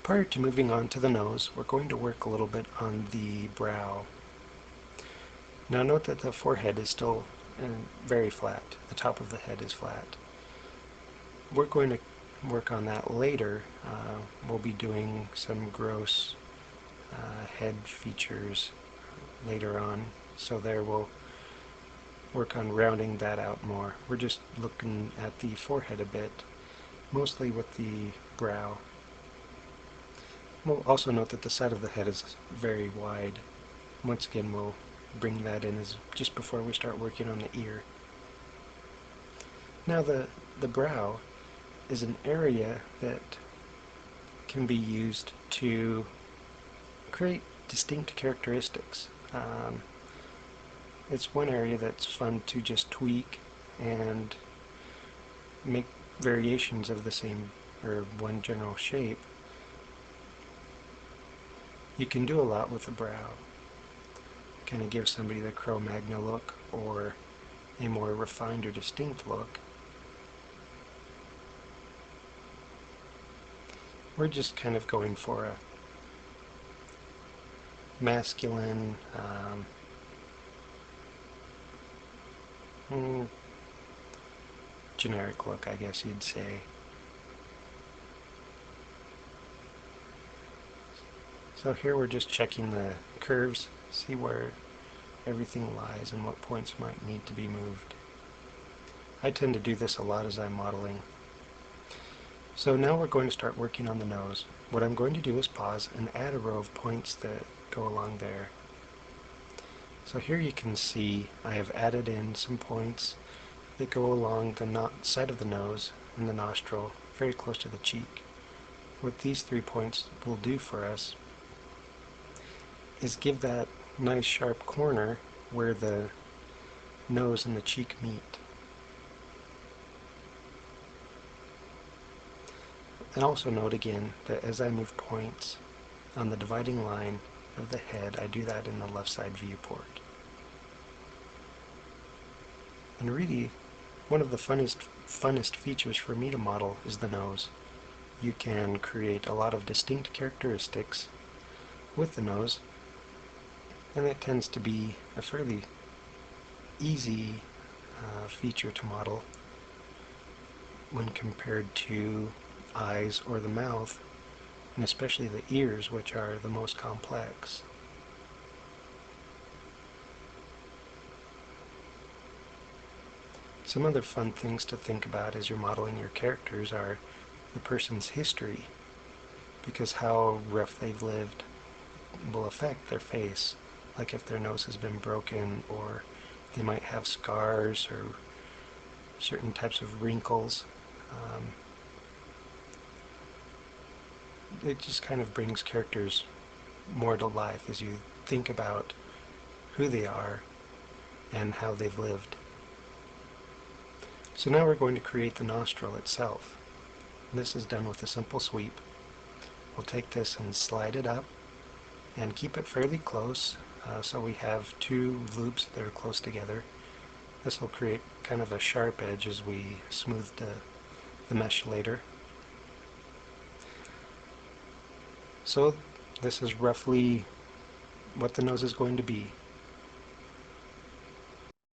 Prior to moving on to the nose, we're going to work a little bit on the brow. Now note that the forehead is still very flat. The top of the head is flat. We're going to work on that later. We'll be doing some gross head features later on, so there we'll work on rounding that out more. We're just looking at the forehead a bit, mostly with the brow. We'll also note that the side of the head is very wide. Once again, we'll bring that in as just before we start working on the ear. Now the brow is an area that can be used to create distinct characteristics. It's one area that's fun to just tweak and make variations of the same or one general shape. You can do a lot with the brow. Kind of give somebody the Cro-Magnon look or a more refined or distinct look. We're just kind of going for a masculine, generic look, I guess you'd say. So here we're just checking the curves, see where everything lies and what points might need to be moved. I tend to do this a lot as I'm modeling. So now we're going to start working on the nose. What I'm going to do is pause and add a row of points that go along there. So here you can see I have added in some points that go along the side of the nose and the nostril, very close to the cheek. What these 3 points will do for us is give that nice sharp corner where the nose and the cheek meet. And also note again that as I move points on the dividing line of the head, I do that in the left side viewport. And really, one of the funnest features for me to model is the nose. You can create a lot of distinct characteristics with the nose, and that tends to be a fairly easy feature to model when compared to eyes or the mouth, and especially the ears, which are the most complex. Some other fun things to think about as you're modeling your characters are the person's history, because how rough they've lived will affect their face. Like if their nose has been broken, or they might have scars or certain types of wrinkles. It just kind of brings characters more to life as you think about who they are and how they've lived. So now we're going to create the nostril itself. This is done with a simple sweep. We'll take this and slide it up and keep it fairly close, so we have 2 loops that are close together. This will create kind of a sharp edge as we smooth the mesh later. So this is roughly what the nose is going to be.